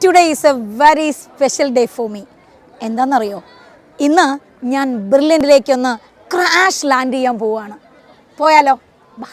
Today is A very special day for me. എന്താണെന്നറിയോ, ഇന്ന് ഞാൻ ബ്രില്യൻറ്റിലേക്കൊന്ന് ക്രാഷ് ലാൻഡ് ചെയ്യാൻ പോവുകയാണ്. പോയാലോ? ബാ.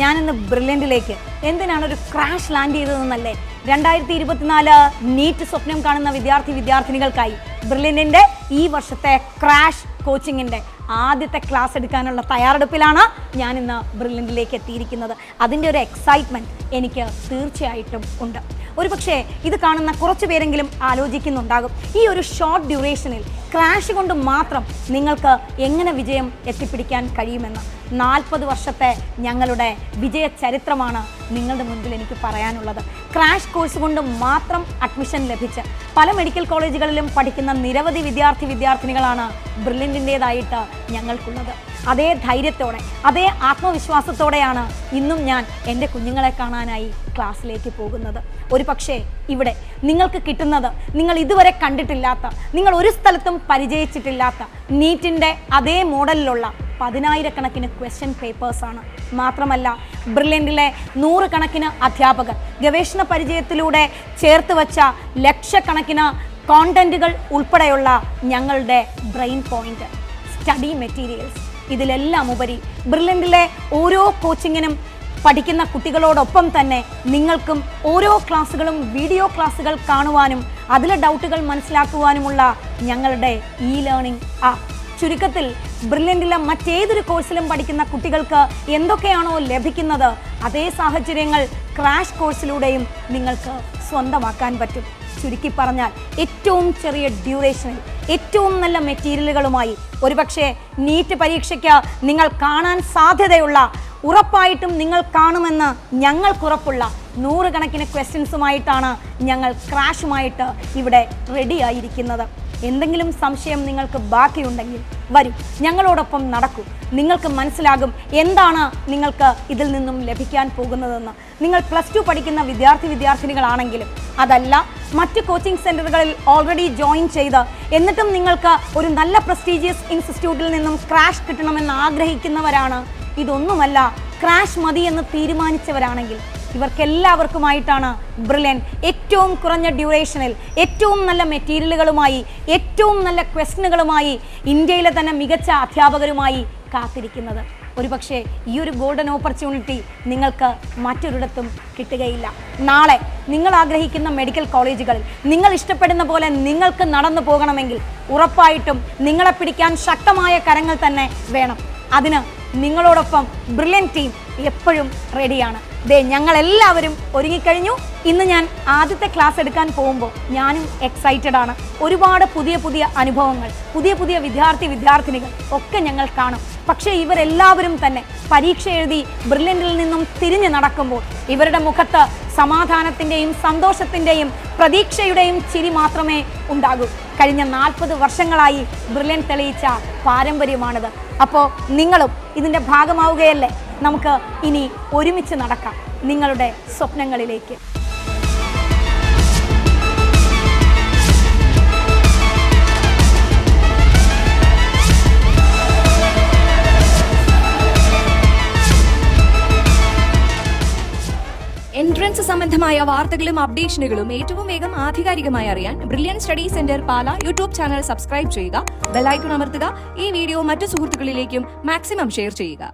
ഞാനിന്ന് ബ്രില്യൻറ്റിലേക്ക് എന്തിനാണ് ഒരു ക്രാഷ് ലാൻഡ് ചെയ്തതെന്നല്ലേ? 2024 നീറ്റ് സ്വപ്നം കാണുന്ന വിദ്യാർത്ഥിനികൾക്കായി ബ്രില്യൻറ്റിൻ്റെ ഈ വർഷത്തെ ക്രാഷ് കോച്ചിങ്ങിൻ്റെ ആദ്യത്തെ ക്ലാസ് എടുക്കാനുള്ള തയ്യാറെടുപ്പിലാണ് ഞാനിന്ന് ബ്രില്യൻറ്റിലേക്ക് എത്തിയിരിക്കുന്നത്. അതിൻ്റെ ഒരു എക്സൈറ്റ്മെൻറ്റ് എനിക്ക് തീർച്ചയായിട്ടും ഉണ്ട്. ഒരുപക്ഷെ ഇത് കാണുന്ന കുറച്ച് പേരെങ്കിലും ആലോചിക്കുന്നുണ്ടാകും, ഈ ഒരു ഷോർട്ട് ഡ്യൂറേഷനിൽ ക്രാഷ് കൊണ്ട് മാത്രം നിങ്ങൾക്ക് എങ്ങനെ വിജയം എത്തിപ്പിടിക്കാൻ കഴിയുമെന്ന്. 40 വർഷത്തെ ഞങ്ങളുടെ വിജയ ചരിത്രമാണ് നിങ്ങളുടെ മുൻപിൽ എനിക്ക് പറയാനുള്ളത്. ക്രാഷ് കോഴ്സ് കൊണ്ട് മാത്രം അഡ്മിഷൻ ലഭിച്ച് പല മെഡിക്കൽ കോളേജുകളിലും പഠിക്കുന്ന നിരവധി വിദ്യാർത്ഥിനികളാണ് ബ്രില്യൻറ്റിൻ്റേതായിട്ട് ഞങ്ങൾക്കുള്ളത്. അതേ ധൈര്യത്തോടെ, അതേ ആത്മവിശ്വാസത്തോടെയാണ് ഇന്നും ഞാൻ എൻ്റെ കുഞ്ഞുങ്ങളെ കാണാനായി ക്ലാസ്സിലേക്ക് പോകുന്നത്. ഒരു പക്ഷേ ഇവിടെ നിങ്ങൾക്ക് കിട്ടുന്നത് നിങ്ങൾ ഇതുവരെ കണ്ടിട്ടില്ലാത്ത, നിങ്ങൾ ഒരു സ്ഥലത്തും പരിചയിച്ചിട്ടില്ലാത്ത നീറ്റിൻ്റെ അതേ മോഡലിലുള്ള 10,000-കണക്കിന് ക്വസ്റ്റ്യൻ പേപ്പേഴ്സാണ്. മാത്രമല്ല ബ്രില്യൻറ്റിലെ 100-കണക്കിന് അധ്യാപകർ ഗവേഷണ പരിചയത്തിലൂടെ ചേർത്ത് വച്ച ലക്ഷക്കണക്കിന് കോണ്ടന്റുകൾ ഉൾപ്പെടെയുള്ള ഞങ്ങളുടെ ബ്രെയിൻ പോയിന്റ്, സ്റ്റഡി മെറ്റീരിയൽസ്, ഇതിലെല്ലാം ഉപരി ബ്രില്യൻറ്റിലെ ഓരോ കോച്ചിങ്ങിനും പഠിക്കുന്ന കുട്ടികളോടൊപ്പം തന്നെ നിങ്ങൾക്കും ഓരോ ക്ലാസ്സുകളും വീഡിയോ ക്ലാസ്സുകൾ കാണുവാനും അതിലെ ഡൗട്ടുകൾ മനസ്സിലാക്കുവാനുമുള്ള ഞങ്ങളുടെ ലേണിംഗ് ആപ്പ്. ചുരുക്കത്തിൽ ബ്രില്യൻറ്റിലെ മറ്റേതൊരു കോഴ്സിലും പഠിക്കുന്ന കുട്ടികൾക്ക് എന്തൊക്കെയാണോ ലഭിക്കുന്നത് അതേ സാഹചര്യങ്ങൾ ക്രാഷ് കോഴ്സിലൂടെയും നിങ്ങൾക്ക് സ്വന്തമാക്കാൻ പറ്റും. ചുരുക്കി പറഞ്ഞാൽ ഏറ്റവും ചെറിയ ഡ്യൂറേഷനിൽ ഏറ്റവും നല്ല മെറ്റീരിയലുകളുമായി ഒരുപക്ഷെ നീറ്റ് പരീക്ഷയ്ക്ക് നിങ്ങൾ കാണാൻ സാധ്യതയുള്ള, ഉറപ്പായിട്ടും നിങ്ങൾ കാണുമെന്ന് ഞങ്ങൾക്കുറപ്പുള്ള 100-കണക്കിന് ക്വസ്റ്റ്യൻസുമായിട്ടാണ് ഞങ്ങൾ ക്രാഷുമായിട്ട് ഇവിടെ റെഡി ആയിരിക്കുന്നത്. എന്തെങ്കിലും സംശയം നിങ്ങൾക്ക് ബാക്കിയുണ്ടെങ്കിൽ വരൂ, ഞങ്ങളോടൊപ്പം നടക്കൂ. നിങ്ങൾക്ക് മനസ്സിലാകും എന്താണ് നിങ്ങൾക്ക് ഇതിൽ നിന്നും ലഭിക്കാൻ പോകുന്നതെന്ന്. നിങ്ങൾ +2 പഠിക്കുന്ന വിദ്യാർത്ഥിനികളാണെങ്കിലും അതല്ല മറ്റ് കോച്ചിങ് സെൻറ്ററുകളിൽ ഓൾറെഡി ജോയിൻ ചെയ്ത് എന്നിട്ടും നിങ്ങൾക്ക് ഒരു നല്ല പ്രസ്റ്റീജിയസ് ഇൻസ്റ്റിറ്റ്യൂട്ടിൽ നിന്നും ക്രാഷ് കിട്ടണമെന്ന് ആഗ്രഹിക്കുന്നവരാണ്, ഇതൊന്നുമല്ല ക്രാഷ് മതി എന്ന് തീരുമാനിച്ചവരാണെങ്കിൽ ഇവർക്കെല്ലാവർക്കുമായിട്ടാണ് ബ്രില്യൻ ഏറ്റവും കുറഞ്ഞ ഡ്യൂറേഷനിൽ ഏറ്റവും നല്ല മെറ്റീരിയലുകളുമായി ഏറ്റവും നല്ല ക്വസ്റ്റ്യനുകളുമായി ഇന്ത്യയിലെ തന്നെ മികച്ച അധ്യാപകരുമായി കാത്തിരിക്കുന്നത്. ഒരുപക്ഷെ ഈ ഒരു ഗോൾഡൻ ഓപ്പർച്യൂണിറ്റി നിങ്ങൾക്ക് മറ്റൊരിടത്തും കിട്ടുകയില്ല. നാളെ നിങ്ങൾ ആഗ്രഹിക്കുന്ന മെഡിക്കൽ കോളേജുകളിൽ നിങ്ങൾ ഇഷ്ടപ്പെടുന്ന പോലെ നിങ്ങൾക്ക് നടന്നു പോകണമെങ്കിൽ ഉറപ്പായിട്ടും നിങ്ങളെ പിടിക്കാൻ ശക്തമായ കരങ്ങൾ തന്നെ വേണം. അതിന് നിങ്ങളോടൊപ്പം ബ്രില്യൻ ടീം എപ്പോഴും റെഡിയാണ്. ഞങ്ങളെല്ലാവരും ഒരുങ്ങിക്കഴിഞ്ഞു. ഇന്ന് ഞാൻ ആദ്യത്തെ ക്ലാസ് എടുക്കാൻ പോകുമ്പോൾ ഞാനും എക്സൈറ്റഡ് ആണ്. ഒരുപാട് പുതിയ അനുഭവങ്ങൾ, പുതിയ വിദ്യാർത്ഥിനികൾ ഒക്കെ ഞങ്ങൾ കാണും. പക്ഷേ ഇവരെല്ലാവരും തന്നെ പരീക്ഷ എഴുതി ബ്രില്യൻറ്റിൽ നിന്നും തിരിഞ്ഞു നടക്കുമ്പോൾ ഇവരുടെ മുഖത്ത് സമാധാനത്തിൻ്റെയും സന്തോഷത്തിൻ്റെയും പ്രതീക്ഷയുടെയും ചിരി മാത്രമേ ഉണ്ടാകൂ. കഴിഞ്ഞ 40 വർഷങ്ങളായി ബ്രില്യൻ തെളിയിച്ച പാരമ്പര്യമാണിത്. അപ്പോൾ നിങ്ങളും ഇതിൻ്റെ ഭാഗമാവുകയല്ലേ? നമുക്ക് ഇനി ഒരുമിച്ച് നടക്കാം നിങ്ങളുടെ സ്വപ്നങ്ങളിലേക്ക്. എൻട്രൻസ് സംബന്ധമായ വാർത്തകളും അപ്ഡേഷനുകളും ഏറ്റവും വേഗം ആധികാരികമായി അറിയാൻ ബ്രില്യൻറ്റ് സ്റ്റഡി സെന്റർ പാല യൂട്യൂബ് ചാനൽ സബ്സ്ക്രൈബ് ചെയ്യുക, ബെൽ ഐക്കൺ അമർത്തുക, ഈ വീഡിയോ മറ്റു സുഹൃത്തുക്കളിലേക്കും മാക്സിമം ഷെയർ ചെയ്യുക.